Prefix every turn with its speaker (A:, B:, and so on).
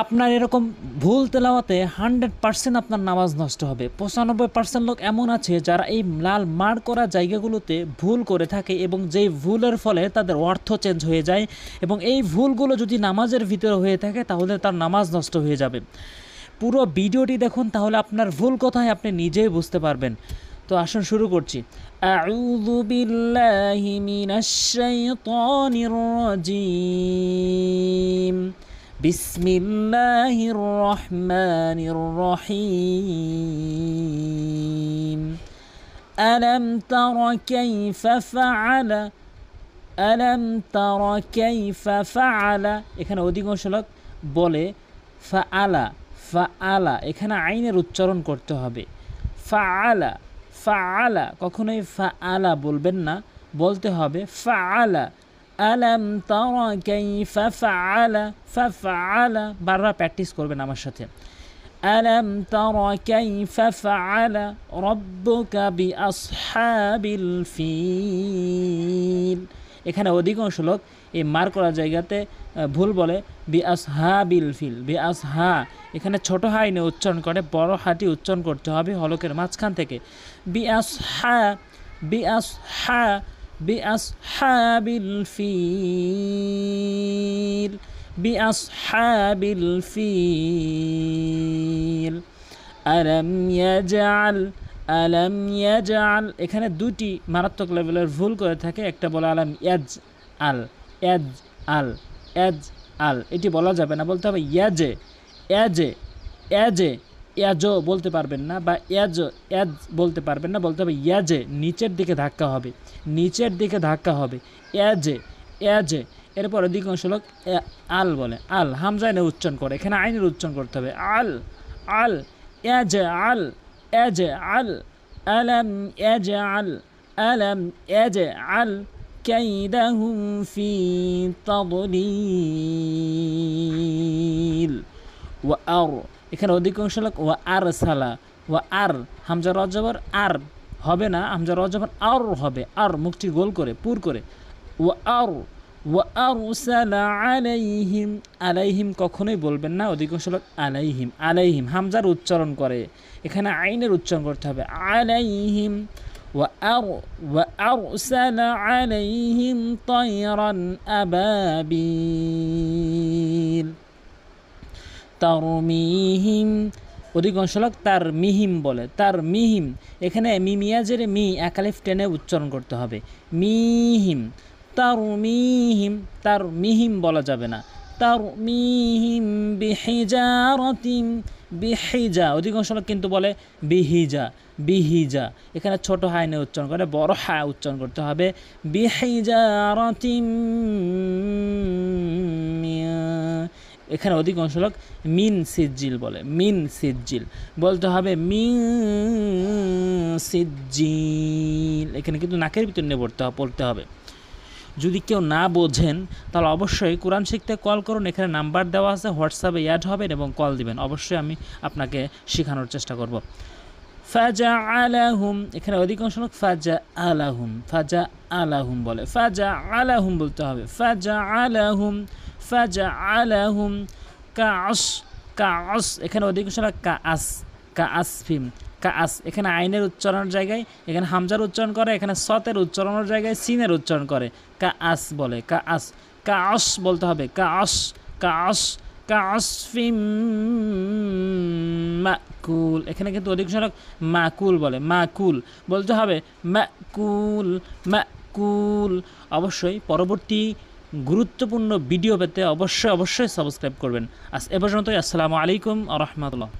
A: আপনার এরকম ভুল তেলাওয়াতে 100% আপনার নামাজ নষ্ট হবে। 95% লোক এমন আছে যারা এই লাল মার্ক করা জায়গাগুলোতে ভুল করে থাকে এবং যেই ভুলের ফলে তাদের অর্থ চেঞ্জ হয়ে যায় এবং এই ভুলগুলো যদি নামাজের ভিতরে হয়ে থাকে তাহলে তার নামাজ নষ্ট হয়ে যাবে। পুরো ভিডিওটি দেখুন, তাহলে আপনার ভুল কোথায় আপনি নিজেই বুঝতে পারবেন। তো আসুন শুরু করছি। আউযু বিল্লাহি মিনাশ শাইতানির রাজিম। বিসমিল্লাহির রহমানির রহিম। আলাম তারা কাইফা ফাআলা, আলাম তারা কাইফা ফাআলা। এখানে অধিকাংশ লোক বলে ফাআলা, ফাআলা, এখানে আইনের উচ্চারণ করতে হবে। ফাআলা, ফাআলা, কখনোই ফাআলা বলবেন না, বলতে হবে ফাআলা। আলাম তারা কাইফা ফাআলা, ফাআলা, বারবার প্র্যাকটিস করবেন আমার সাথে। আলাম তারা কাইফা ফাআলা রাব্বুকা বিআসহাবিল ফিল। এখানে অধিকাংশ লোক এই মার করা জায়গাতে ভুল বলে বিআসহাবিল ফিল, বিআসহা, এখানে ছোট হাই নিয়ে উচ্চারণ করে, বড় হাটি উচ্চারণ করতে হবে হলকের মাঝখান থেকে। বিআসহা, বিআসহা, বিআসহাবিল ফিল, বিআসহাবিল ফিল। আলাম ইয়াজআল, আলাম ইয়াজআল, এখানে দুটি মারাত্মক লেভেলের ভুল করে থাকে। একটা বলে আলাম ইয়াজ আল, ইয়াজ আল, ইয়াজ আল, এটি বলা যাবে না, বলতে হবে ইয়াজে, ইয়াজে, ইয়াজে, ইয়াজো বলতে পারবেন না, বা ইয়াজ, ইয়াজ বলতে পারবেন না, বলতে হবে ইয়াজে, নিচের দিকে ধাক্কা হবে, নিচের দিকে ধাক্কা হবে, ইয়াজে, ইয়াজে। এরপর অধিকাংশ লোক আল বলে, আল, হামজা এনে উচ্চারণ করে, এখানে আইনের উচ্চারণ করতে হবে আল, আল, ইয়াজে আল, ইয়াজে আল। আলাম ইয়াজআল, আলাম ইয়াজআল কাইদাহুম ফি তাদলিল। ওয়া আর, এখানে অধিকাংশ লোক ওয়া আর সালা, ওয়া আর, হামজা রজবর আর হবে না, হামজা রজবর আর হবে, আর মুখটি গোল করে পুর করে। ওয়া আর, ওয়া আরসালা আলাইহিম, আলাইহিম কখনোই বলবেন না, অধিকাংশ লোক আলাইহিম, আলাইহিম, হামজার উচ্চারণ করে, এখানে আইনের উচ্চারণ করতে হবে আলাইহিম। ওয়া আরসালা আলাইহিম তায়রান আবাবিল তারমিহিম, অধিকাংশ লোক তার মিহিম বলে, তার মিহিম, এখানে মিমিয়াজের মি একালিফ টেনে উচ্চারণ করতে হবে, মিহিম। তারমিহিম, তার মিহিম বলা যাবে না, তারমিহিম বিহিজারাতিন, বিহিজা, অধিকাংশ লোক কিন্তু বলে বিহিজা, বিহিজা, এখানে ছোট হাইনে উচ্চারণ করে, বড় হা উচ্চারণ করতে হবে। বিহিজারাতিন, এখানে অধিকাংশ লোক মিন সিজ্জিল বলে, মিন সিজ্জিল, বলতে হবে মিন সিজ্জিল, এখানে কিন্তু নাকের ভিতর নিয়ে পড়তে হবে। যদি কেউ না বোঝেন তাহলে অবশ্যই কোরআন শিখতে কল করুন, এখানে নাম্বার দেওয়া আছে, হোয়াটসঅ্যাপে অ্যাড হবেন এবং কল দিবেন, অবশ্যই আমি আপনাকে শেখানোর চেষ্টা করব। ফাজা আলাহুম, এখানে অধিকাংশ লোক ফাজা আলাহুম, ফাজা আলাহুম বলে, ফাজা আলাহুম বলতে হবে, ফাজা আলাহুম, ফাজা আলাহুম। কাস, কাস, এখানে অধিকাংশ লোক কাআস, কাআসফিম, কাআস, এখানে আইনের উচ্চারণের জায়গায় এখানে হামজার উচ্চারণ করে, এখানে সতের উচ্চারণের জায়গায় সিনের উচ্চারণ করে, কাআস বলে, কাআস, কাআস বলতে হবে, কাআস, কাআস, কাআসফিম মাকুল, এখানে কিন্তু অধিকাংশ লোক মাকুল বলে, মাকুল বলতে হবে, মাকুল, মাকুল। অবশ্যই পরবর্তী গুরুত্বপূর্ণ ভিডিও পেতে অবশ্যই সাবস্ক্রাইব করবেন। আজ এ পর্যন্তই। আসসালামু আলাইকুম ওয়া রাহমাতুল্লাহ।